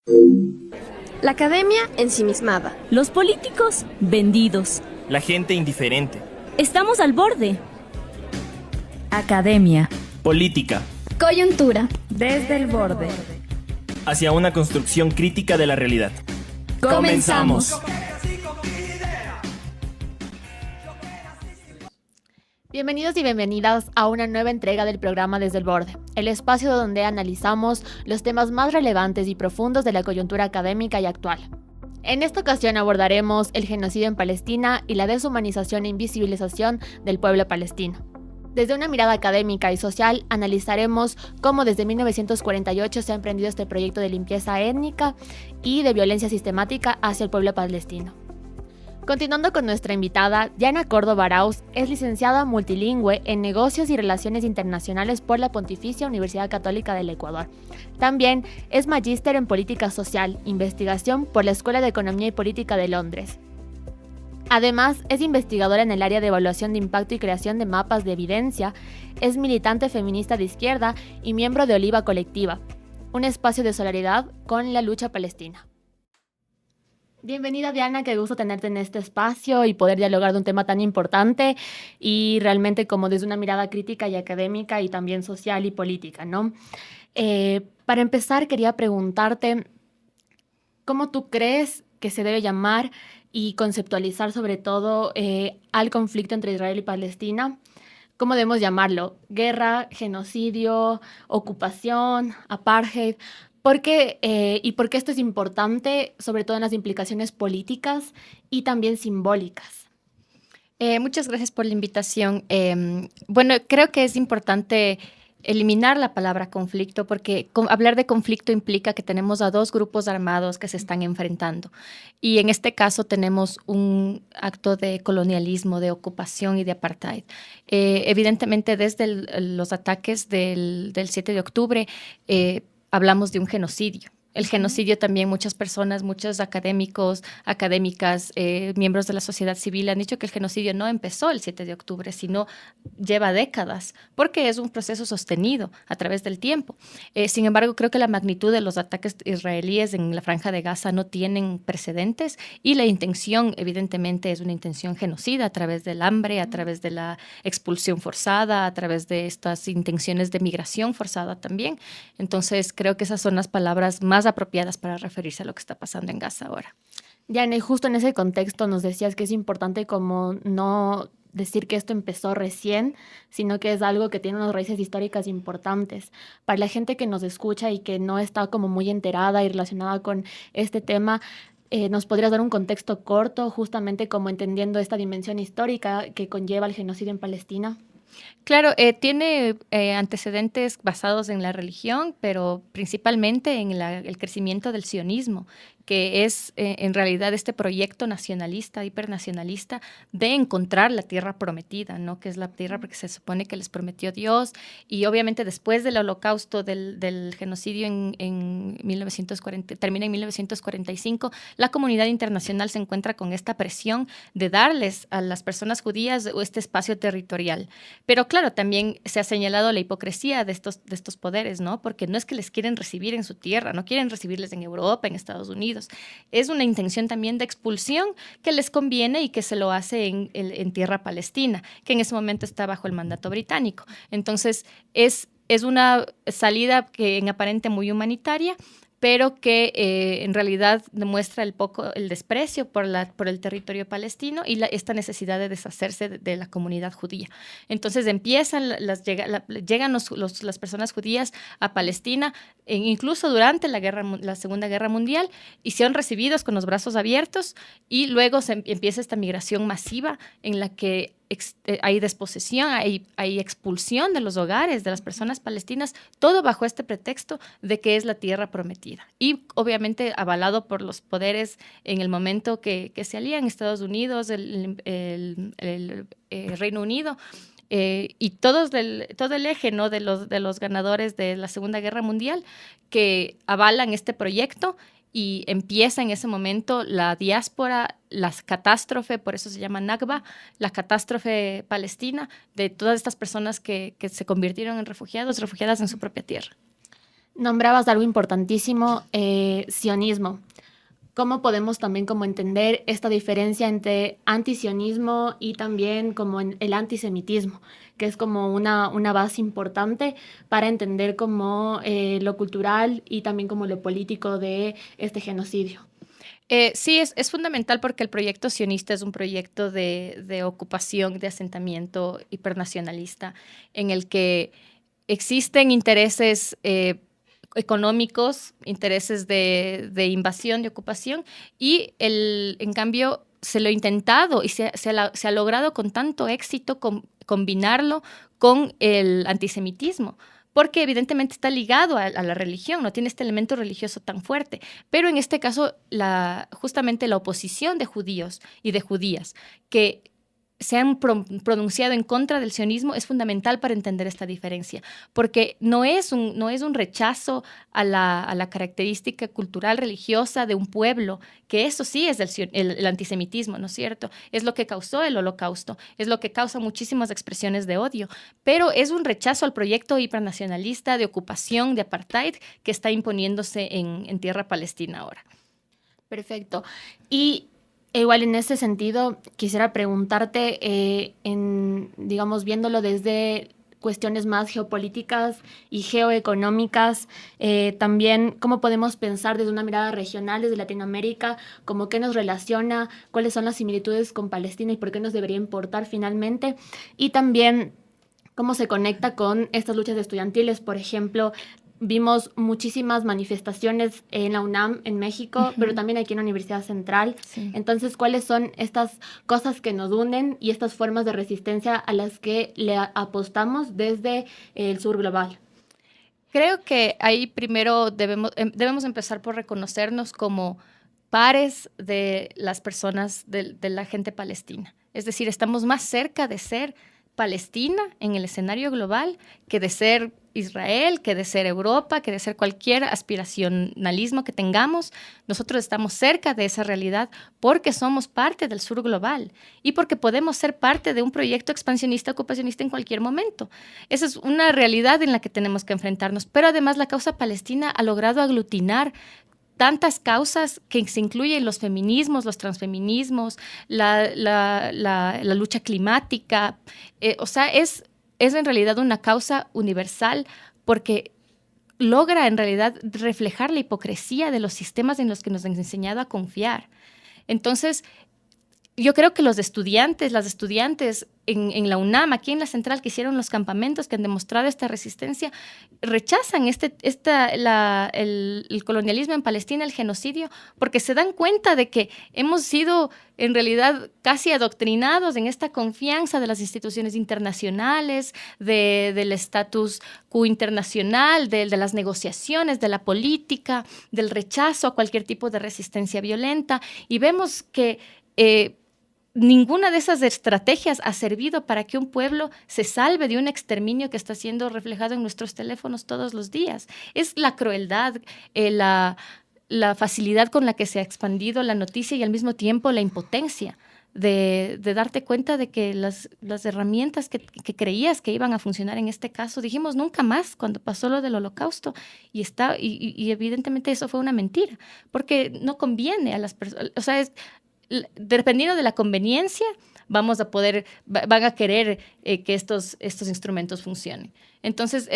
La academia ensimismada. Los políticos vendidos. La gente indiferente. Estamos al borde. Academia. Política. Coyuntura. Desde el borde. Hacia una construcción crítica de la realidad. Comenzamos. Bienvenidos y bienvenidas a una nueva entrega del programa Desde el Borde, el espacio donde analizamos los temas más relevantes y profundos de la coyuntura académica y actual. En esta ocasión abordaremos el genocidio en Palestina y la deshumanización e invisibilización del pueblo palestino. Desde una mirada académica y social, analizaremos cómo desde 1948 se ha emprendido este proyecto de limpieza étnica y de violencia sistemática hacia el pueblo palestino. Continuando con nuestra invitada, Diana Córdoba Arauz es licenciada multilingüe en Negocios y Relaciones Internacionales por la Pontificia Universidad Católica del Ecuador. También es magíster en Política Social, Investigación por la Escuela de Economía y Política de Londres. Además, es investigadora en el área de evaluación de impacto y creación de mapas de evidencia, es militante feminista de izquierda y miembro de Oliva Colectiva, un espacio de solidaridad con la lucha palestina. Bienvenida, Diana, qué gusto tenerte en este espacio y poder dialogar de un tema tan importante y realmente como desde una mirada crítica y académica y también social y política, ¿no? Para empezar, quería preguntarte, ¿cómo tú crees que se debe llamar y conceptualizar sobre todo al conflicto entre Israel y Palestina? ¿Cómo debemos llamarlo? ¿Guerra, genocidio, ocupación, apartheid? ¿Por qué esto es importante, sobre todo en las implicaciones políticas y también simbólicas? Muchas gracias por la invitación. Creo que es importante eliminar la palabra conflicto porque hablar de conflicto implica que tenemos a dos grupos armados que se están enfrentando. Y en este caso tenemos un acto de colonialismo, de ocupación y de apartheid. Evidentemente, desde los ataques del 7 de octubre, hablamos de un genocidio. El genocidio también muchas personas, muchos académicos, académicas, miembros de la sociedad civil han dicho que el genocidio no empezó el 7 de octubre, sino lleva décadas, porque es un proceso sostenido a través del tiempo. Sin embargo, creo que la magnitud de los ataques israelíes en la Franja de Gaza no tienen precedentes y la intención, evidentemente, es una intención genocida a través del hambre, a través de la expulsión forzada, a través de estas intenciones de migración forzada también. Entonces, creo que esas son las palabras más apropiadas para referirse a lo que está pasando en Gaza ahora. Diana, y justo en ese contexto nos decías que es importante como no decir que esto empezó recién, sino que es algo que tiene unas raíces históricas importantes. Para la gente que nos escucha y que no está como muy enterada y relacionada con este tema, ¿nos podrías dar un contexto corto, justamente como entendiendo esta dimensión histórica que conlleva el genocidio en Palestina? Claro, tiene antecedentes basados en la religión, pero principalmente en el crecimiento del sionismo, que es en realidad este proyecto nacionalista, hipernacionalista, de encontrar la tierra prometida, ¿no? Que es la tierra porque se supone que les prometió Dios. Y obviamente después del holocausto, del genocidio en 1940, termina en 1945, la comunidad internacional se encuentra con esta presión de darles a las personas judías este espacio territorial. Pero claro, también se ha señalado la hipocresía de estos poderes, ¿no? Porque no es que les quieren recibir en su tierra, no quieren recibirles en Europa, en Estados Unidos. Es una intención también de expulsión que les conviene y que se lo hace en tierra palestina, que en ese momento está bajo el mandato británico. Entonces, es una salida que en aparente muy humanitaria, pero que en realidad demuestra el desprecio por el territorio palestino y esta necesidad de deshacerse de la comunidad judía. Entonces llegan las personas judías a Palestina, incluso durante la Segunda Guerra Mundial, y son recibidos con los brazos abiertos, y luego empieza esta migración masiva en la que hay desposesión, hay expulsión de los hogares de las personas palestinas, todo bajo este pretexto de que es la tierra prometida. Y obviamente avalado por los poderes en el momento que se alían, Estados Unidos, el Reino Unido, y todo el eje, ¿no?, de los ganadores de la Segunda Guerra Mundial que avalan este proyecto. Y empieza en ese momento la diáspora, la catástrofe, por eso se llama Nakba, la catástrofe palestina de todas estas personas que se convirtieron en refugiadas en su propia tierra. Nombrabas algo importantísimo, sionismo. ¿Cómo podemos también como entender esta diferencia entre antisionismo y también como el antisemitismo, que es como una base importante para entender como lo cultural y también como lo político de este genocidio? Sí, es fundamental porque el proyecto sionista es un proyecto de ocupación, de asentamiento hipernacionalista, en el que existen intereses económicos, intereses de invasión, de ocupación, y en cambio se lo ha intentado y se ha logrado con tanto éxito combinarlo con el antisemitismo, porque evidentemente está ligado a la religión, no tiene este elemento religioso tan fuerte. Pero en este caso, justamente la oposición de judíos y de judías que se han pronunciado en contra del sionismo es fundamental para entender esta diferencia, porque no es un rechazo a la característica cultural religiosa de un pueblo, que eso sí es el antisemitismo, ¿no es cierto? Es lo que causó el Holocausto, es lo que causa muchísimas expresiones de odio, pero es un rechazo al proyecto hipernacionalista de ocupación, de apartheid, que está imponiéndose en tierra palestina ahora. Perfecto. Y igual en ese sentido, quisiera preguntarte, digamos, viéndolo desde cuestiones más geopolíticas y geoeconómicas, también cómo podemos pensar desde una mirada regional, desde Latinoamérica, como qué nos relaciona, cuáles son las similitudes con Palestina y por qué nos debería importar finalmente, y también cómo se conecta con estas luchas estudiantiles, por ejemplo. Vimos muchísimas manifestaciones en la UNAM, en México, pero también aquí en la Universidad Central. Sí. Entonces, ¿cuáles son estas cosas que nos unen y estas formas de resistencia a las que le apostamos desde el sur global? Creo que ahí primero debemos empezar por reconocernos como pares de las personas, de la gente palestina. Es decir, estamos más cerca de ser Palestina en el escenario global que de ser Israel, que de ser Europa, que de ser cualquier aspiracionalismo que tengamos. Nosotros estamos cerca de esa realidad porque somos parte del sur global y porque podemos ser parte de un proyecto expansionista, ocupacionista en cualquier momento. Esa es una realidad en la que tenemos que enfrentarnos. Pero además la causa palestina ha logrado aglutinar tantas causas que se incluyen los feminismos, los transfeminismos, la lucha climática. O sea, es en realidad una causa universal porque logra en realidad reflejar la hipocresía de los sistemas en los que nos han enseñado a confiar. Entonces, yo creo que las estudiantes en la UNAM, aquí en la Central, que hicieron los campamentos, que han demostrado esta resistencia, rechazan el colonialismo en Palestina, el genocidio, porque se dan cuenta de que hemos sido en realidad casi adoctrinados en esta confianza de las instituciones internacionales, del status quo internacional, de las negociaciones, de la política, del rechazo a cualquier tipo de resistencia violenta, y vemos que ninguna de esas estrategias ha servido para que un pueblo se salve de un exterminio que está siendo reflejado en nuestros teléfonos todos los días. Es la crueldad, la facilidad con la que se ha expandido la noticia y al mismo tiempo la impotencia de darte cuenta de que las herramientas que creías que iban a funcionar en este caso, dijimos nunca más cuando pasó lo del Holocausto y evidentemente eso fue una mentira, porque no conviene a las personas, o sea, dependiendo de la conveniencia, van a querer que estos instrumentos funcionen. Entonces,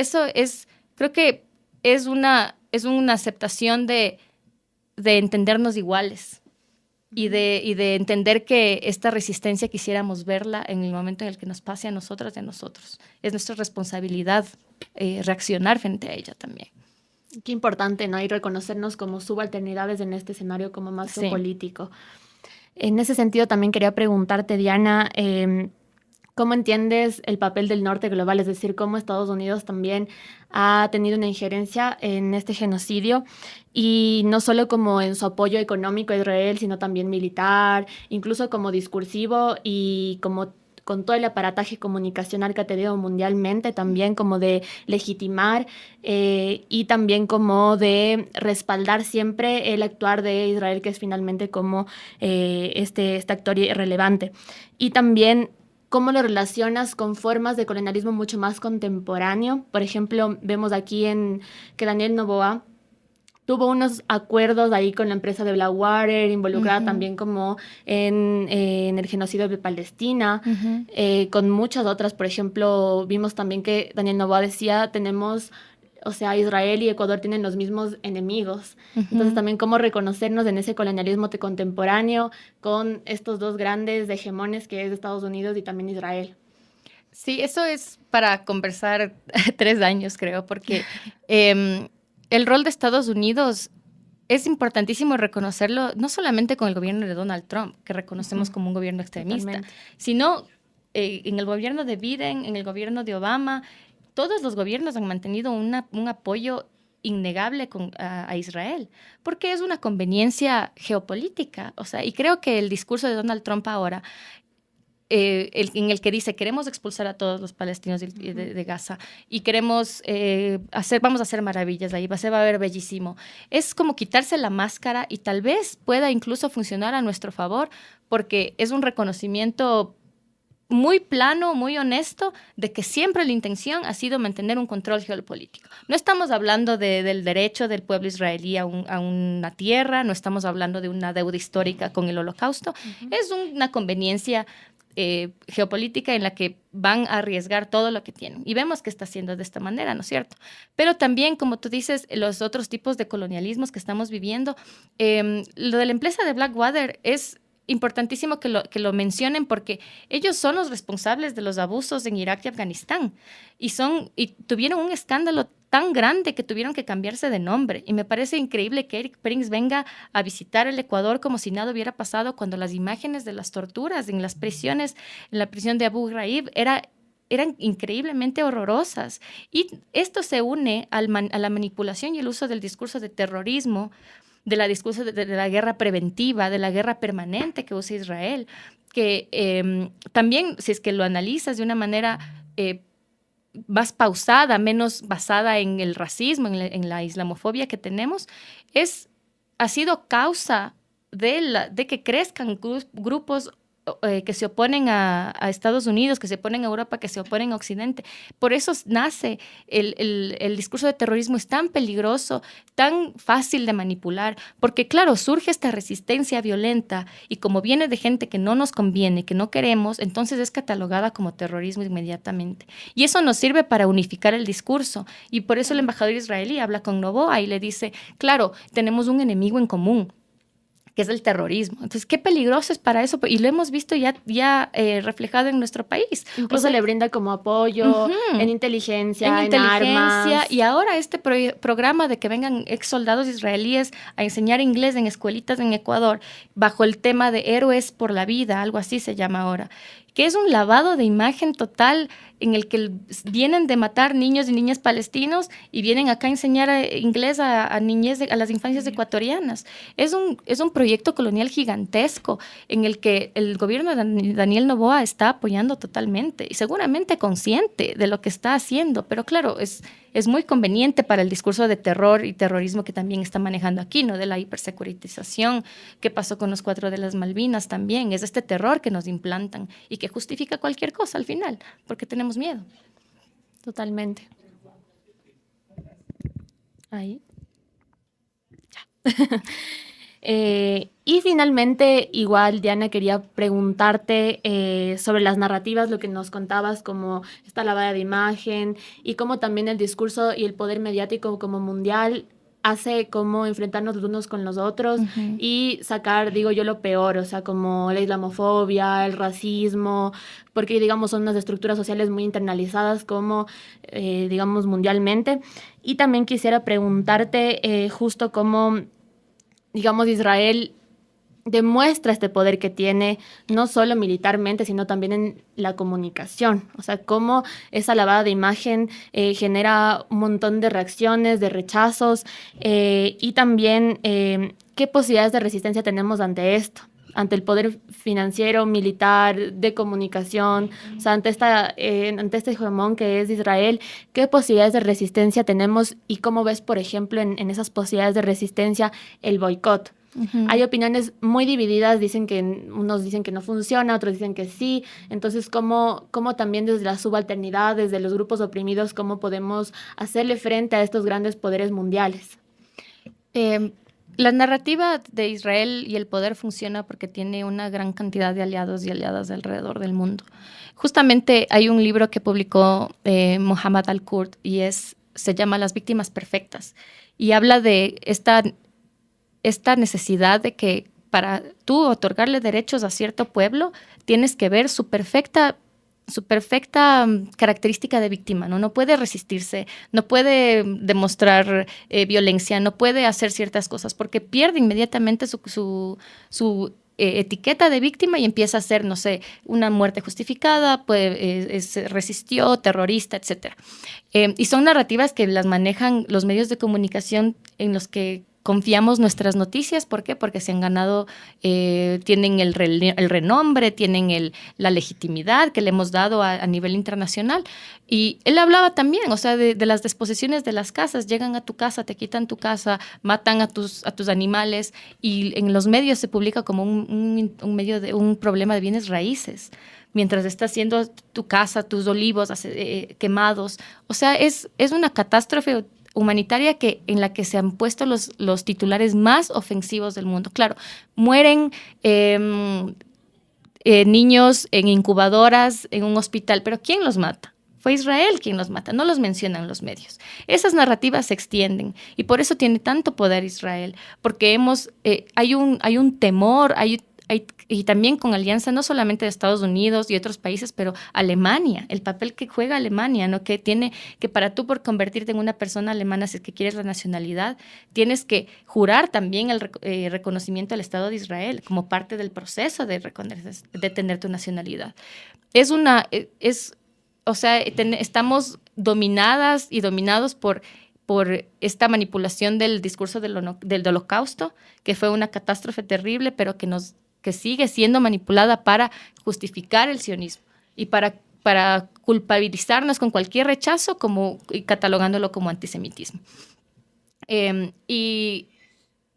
creo que es una aceptación de entendernos iguales y de entender que esta resistencia quisiéramos verla en el momento en el que nos pase a nosotras y a nosotros. Es nuestra responsabilidad reaccionar frente a ella también. Qué importante, ¿no? Y reconocernos como subalternidades en este escenario como más geopolítico. En ese sentido, también quería preguntarte, Diana, ¿cómo entiendes el papel del norte global? Es decir, cómo Estados Unidos también ha tenido una injerencia en este genocidio y no solo como en su apoyo económico a Israel, sino también militar, incluso como discursivo y como con todo el aparataje comunicacional que ha tenido mundialmente, también como de legitimar y también como de respaldar siempre el actuar de Israel, que es finalmente como este actor irrelevante. Y también cómo lo relacionas con formas de colonialismo mucho más contemporáneo. Por ejemplo, vemos aquí que Daniel Noboa tuvo unos acuerdos ahí con la empresa de Blackwater, involucrada también como en el genocidio de Palestina, con muchas otras. Por ejemplo, vimos también que Daniel Noboa decía, Israel y Ecuador tienen los mismos enemigos. Entonces también cómo reconocernos en ese colonialismo contemporáneo con estos dos grandes hegemones que es Estados Unidos y también Israel. Sí, eso es para conversar 3 años, creo, porque el rol de Estados Unidos es importantísimo reconocerlo, no solamente con el gobierno de Donald Trump, que reconocemos como un gobierno extremista, Totalmente. Sino en el gobierno de Biden, en el gobierno de Obama. Todos los gobiernos han mantenido un apoyo innegable a Israel, porque es una conveniencia geopolítica. O sea, y creo que el discurso de Donald Trump ahora, en el que dice queremos expulsar a todos los palestinos de Gaza y vamos a hacer maravillas ahí, se va a ver bellísimo. Es como quitarse la máscara y tal vez pueda incluso funcionar a nuestro favor, porque es un reconocimiento muy plano, muy honesto, de que siempre la intención ha sido mantener un control geopolítico. No estamos hablando del derecho del pueblo israelí a una tierra, no estamos hablando de una deuda histórica con el Holocausto, es una conveniencia geopolítica en la que van a arriesgar todo lo que tienen. Y vemos que está haciendo de esta manera, ¿no es cierto? Pero también, como tú dices, los otros tipos de colonialismos que estamos viviendo, lo de la empresa de Blackwater es importantísimo que lo mencionen, porque ellos son los responsables de los abusos en Irak y Afganistán y tuvieron un escándalo tan grande que tuvieron que cambiarse de nombre. Y me parece increíble que Eric Prince venga a visitar el Ecuador como si nada hubiera pasado, cuando las imágenes de las torturas en las prisiones, en la prisión de Abu Ghraib, eran increíblemente horrorosas. Y esto se une a la manipulación y el uso del discurso de terrorismo, de la discurso de la guerra preventiva, de la guerra permanente que usa Israel, que también, si es que lo analizas de una manera más pausada, menos basada en el racismo, en la islamofobia que tenemos, ha sido causa de que crezcan grupos que se oponen a Estados Unidos, que se oponen a Europa, que se oponen a Occidente. Por eso nace el discurso de terrorismo, es tan peligroso, tan fácil de manipular, porque claro, surge esta resistencia violenta y como viene de gente que no nos conviene, que no queremos, entonces es catalogada como terrorismo inmediatamente. Y eso nos sirve para unificar el discurso. Y por eso el embajador israelí habla con Noboa y le dice, claro, tenemos un enemigo en común, que es el terrorismo. Entonces, qué peligroso es para eso. Y lo hemos visto ya reflejado en nuestro país. Incluso le brinda como apoyo en inteligencia, en armas. Y ahora este programa de que vengan ex soldados israelíes a enseñar inglés en escuelitas en Ecuador, bajo el tema de héroes por la vida, algo así se llama ahora, que es un lavado de imagen total, en el que vienen de matar niños y niñas palestinos y vienen acá a enseñar inglés a las infancias ecuatorianas. Es un proyecto colonial gigantesco en el que el gobierno de Daniel Noboa está apoyando totalmente y seguramente consciente de lo que está haciendo, pero claro, es muy conveniente para el discurso de terror y terrorismo que también está manejando aquí, ¿no? De la hipersecuritización, que pasó con los 4 de las Malvinas también, es este terror que nos implantan y que justifica cualquier cosa al final, porque tenemos miedo. Totalmente. Ahí. Ya. Y finalmente, igual, Diana, quería preguntarte sobre las narrativas, lo que nos contabas, como esta lavada de imagen y cómo también el discurso y el poder mediático como mundial hace como enfrentarnos los unos con los otros y sacar, digo yo, lo peor, o sea, como la islamofobia, el racismo, porque, digamos, son unas estructuras sociales muy internalizadas como, digamos, mundialmente. Y también quisiera preguntarte justo cómo, digamos, Israel demuestra este poder que tiene, no solo militarmente, sino también en la comunicación. O sea, cómo esa lavada de imagen genera un montón de reacciones, de rechazos, y también qué posibilidades de resistencia tenemos ante esto, ante el poder financiero, militar, de comunicación, o sea, ante este hegemón que es Israel. ¿Qué posibilidades de resistencia tenemos y cómo ves, por ejemplo, en esas posibilidades de resistencia el boicot? Hay opiniones muy divididas, unos dicen que no funciona, otros dicen que sí. Entonces, ¿cómo también desde la subalternidad, desde los grupos oprimidos, cómo podemos hacerle frente a estos grandes poderes mundiales? La narrativa de Israel y el poder funciona porque tiene una gran cantidad de aliados y aliadas alrededor del mundo. Justamente hay un libro que publicó Mohammad Al-Kurd y se llama Las víctimas perfectas, y habla de esta necesidad de que para tú otorgarle derechos a cierto pueblo tienes que ver su perfecta característica de víctima, ¿no? No puede resistirse, no puede demostrar violencia, no puede hacer ciertas cosas porque pierde inmediatamente su etiqueta de víctima y empieza a ser, no sé, una muerte justificada, resistió, terrorista, etc. Y son narrativas que las manejan los medios de comunicación en los que confiamos nuestras noticias. ¿Por qué? Porque se han ganado, tienen el renombre, tienen la legitimidad que le hemos dado a nivel internacional. Y él hablaba también, o sea, de las disposiciones de las casas. Llegan a tu casa, te quitan tu casa, matan a tus animales, y en los medios se publica como un problema de bienes raíces, mientras está haciendo tu casa, tus olivos quemados. O sea, es una catástrofe humanitaria en la que se han puesto los titulares más ofensivos del mundo. Claro, mueren niños en incubadoras, en un hospital, pero ¿quién los mata? Fue Israel quien los mata, no los mencionan los medios. Esas narrativas se extienden y por eso tiene tanto poder Israel, porque hay un temor, y también con alianza no solamente de Estados Unidos y otros países, pero Alemania, el papel que juega Alemania, ¿no? Que para tú por convertirte en una persona alemana, si es que quieres la nacionalidad, tienes que jurar también el reconocimiento al Estado de Israel como parte del proceso de tener tu nacionalidad. Estamos dominadas y dominados por esta manipulación del discurso del Holocausto, que fue una catástrofe terrible, pero que sigue siendo manipulada para justificar el sionismo y para culpabilizarnos con cualquier rechazo y catalogándolo como antisemitismo. Y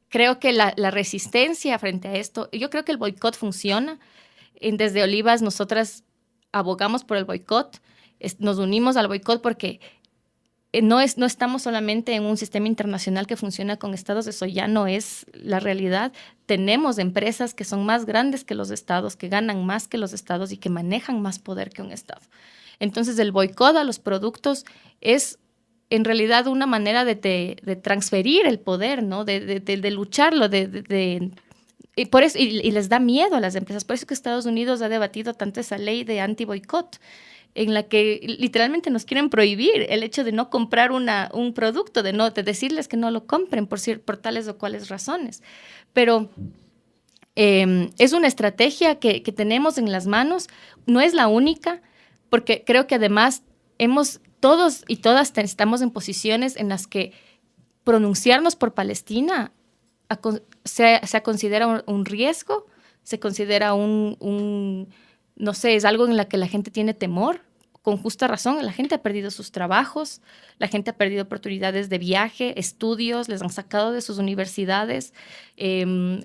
creo que la resistencia frente a esto, yo creo que el boicot funciona. Desde Olivas nosotras abogamos por el boicot, nos unimos al boicot porque no estamos solamente en un sistema internacional que funciona con estados, eso ya no es la realidad. Tenemos empresas que son más grandes que los estados, que ganan más que los estados y que manejan más poder que un estado. Entonces el boicot a los productos es en realidad una manera de transferir el poder, ¿no? de lucharlo, y por eso, y les da miedo a las empresas. Por eso que Estados Unidos ha debatido tanto esa ley de anti-boicot, en la que literalmente nos quieren prohibir el hecho de no comprar un producto, de decirles que no lo compren por tales o cuales razones. Pero es una estrategia que tenemos en las manos, no es la única, porque creo que además todos y todas estamos en posiciones en las que pronunciarnos por Palestina se considera un riesgo, se considera no sé, es algo en la que la gente tiene temor, con justa razón. La gente ha perdido sus trabajos, la gente ha perdido oportunidades de viaje, estudios, les han sacado de sus universidades. En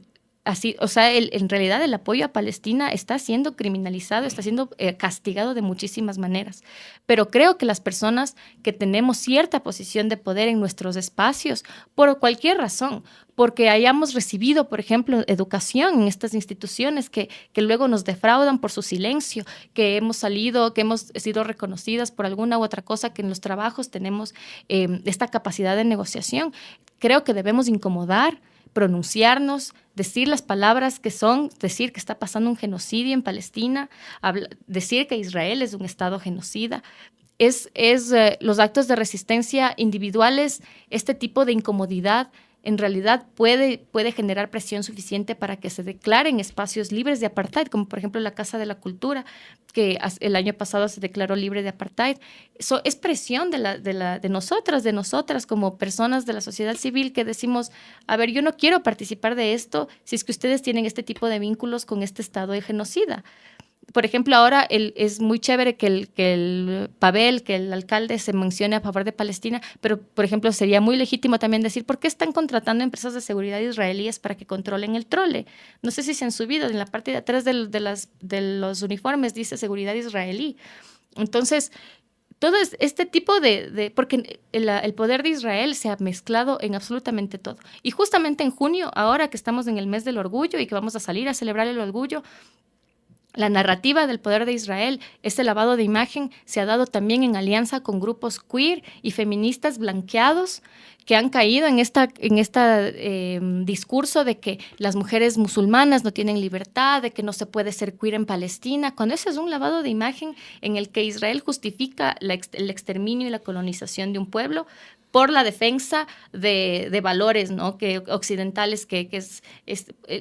realidad el apoyo a Palestina está siendo criminalizado, está siendo castigado de muchísimas maneras. Pero creo que las personas que tenemos cierta posición de poder en nuestros espacios, por cualquier razón, porque hayamos recibido, por ejemplo, educación en estas instituciones que luego nos defraudan por su silencio, que hemos sido reconocidas por alguna u otra cosa, que en los trabajos tenemos esta capacidad de negociación, creo que debemos incomodar, pronunciarnos, decir las palabras que son, decir que está pasando un genocidio en Palestina, decir que Israel es un estado genocida. Los actos de resistencia individuales, este tipo de incomodidad, en realidad puede generar presión suficiente para que se declaren espacios libres de apartheid, como por ejemplo la Casa de la Cultura, que el año pasado se declaró libre de apartheid. Eso es presión de nosotras como personas de la sociedad civil que decimos, a ver, yo no quiero participar de esto si es que ustedes tienen este tipo de vínculos con este estado de genocida. por ejemplo, ahora es muy chévere que el Pavel, que el alcalde se mencione a favor de Palestina, pero, por ejemplo, sería muy legítimo también decir por qué están contratando empresas de seguridad israelíes para que controlen el trole. No sé si se han subido, en la parte de atrás de los uniformes dice seguridad israelí. Entonces, todo este tipo porque el poder de Israel se ha mezclado en absolutamente todo. Y justamente en junio, ahora que estamos en el mes del orgullo y que vamos a salir a celebrar el orgullo, la narrativa del poder de Israel, este lavado de imagen, se ha dado también en alianza con grupos queer y feministas blanqueados que han caído en este discurso de que las mujeres musulmanas no tienen libertad, de que no se puede ser queer en Palestina, cuando ese es un lavado de imagen en el que Israel justifica el exterminio y la colonización de un pueblo por la defensa de valores, ¿no? Occidentales,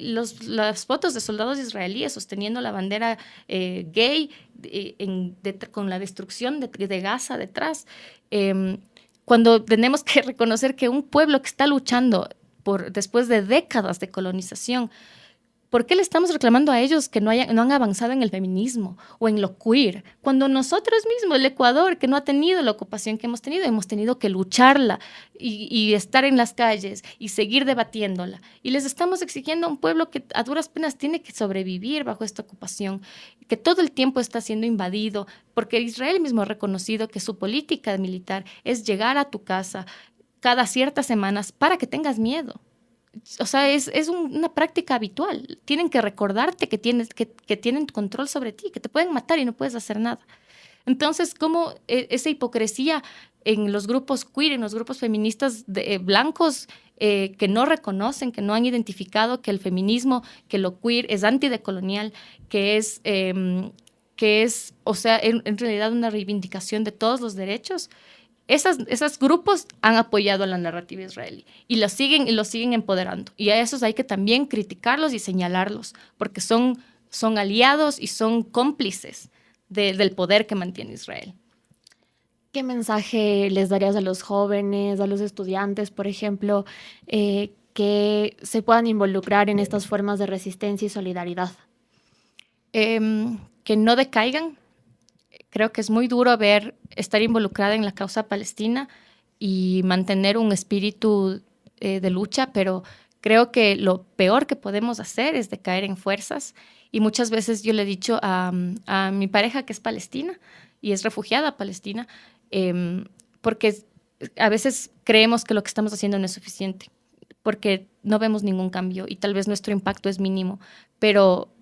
las fotos de soldados israelíes sosteniendo la bandera gay con la destrucción de Gaza detrás. Cuando tenemos que reconocer que un pueblo que está luchando después de décadas de colonización, ¿por qué le estamos reclamando a ellos que no han avanzado en el feminismo o en lo queer? Cuando nosotros mismos, el Ecuador, que no ha tenido la ocupación que hemos tenido que lucharla y estar en las calles y seguir debatiéndola. Y les estamos exigiendo a un pueblo que a duras penas tiene que sobrevivir bajo esta ocupación, que todo el tiempo está siendo invadido, porque Israel mismo ha reconocido que su política militar es llegar a tu casa cada ciertas semanas para que tengas miedo. O sea, es una práctica habitual. Tienen que recordarte que tienen control sobre ti, que te pueden matar y no puedes hacer nada. Entonces, ¿cómo esa hipocresía en los grupos queer, en los grupos feministas blancos que no reconocen, que no han identificado que el feminismo, que lo queer es antidecolonial, que es, o sea, en realidad una reivindicación de todos los derechos? Esos grupos han apoyado la narrativa israelí y lo siguen empoderando. Y a esos hay que también criticarlos y señalarlos, porque son aliados y son cómplices del poder que mantiene Israel. ¿Qué mensaje les darías a los jóvenes, a los estudiantes, por ejemplo, que se puedan involucrar en estas formas de resistencia y solidaridad? Que no decaigan. Creo que es muy duro estar involucrada en la causa palestina y mantener un espíritu de lucha, pero creo que lo peor que podemos hacer es decaer en fuerzas. Y muchas veces yo le he dicho a mi pareja, que es palestina y es refugiada palestina, porque a veces creemos que lo que estamos haciendo no es suficiente, porque no vemos ningún cambio y tal vez nuestro impacto es mínimo, pero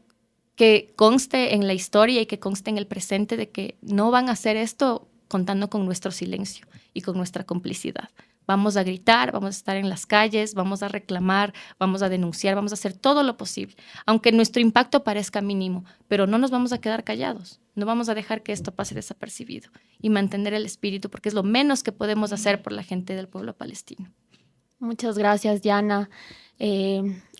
que conste en la historia y que conste en el presente de que no van a hacer esto contando con nuestro silencio y con nuestra complicidad. Vamos a gritar, vamos a estar en las calles, vamos a reclamar, vamos a denunciar, vamos a hacer todo lo posible, aunque nuestro impacto parezca mínimo, pero no nos vamos a quedar callados, no vamos a dejar que esto pase desapercibido y mantener el espíritu, porque es lo menos que podemos hacer por la gente del pueblo palestino. Muchas gracias, Diana.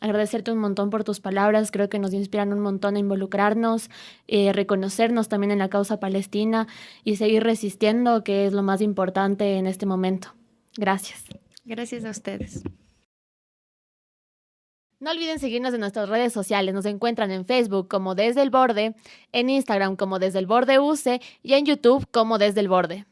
Agradecerte un montón por tus palabras. Creo que nos inspiran un montón a involucrarnos, reconocernos también en la causa palestina y seguir resistiendo, que es lo más importante en este momento. Gracias. Gracias a ustedes. No olviden seguirnos en nuestras redes sociales. Nos encuentran en Facebook como Desde el Borde, en Instagram como Desde el Borde UC y en YouTube como Desde el Borde.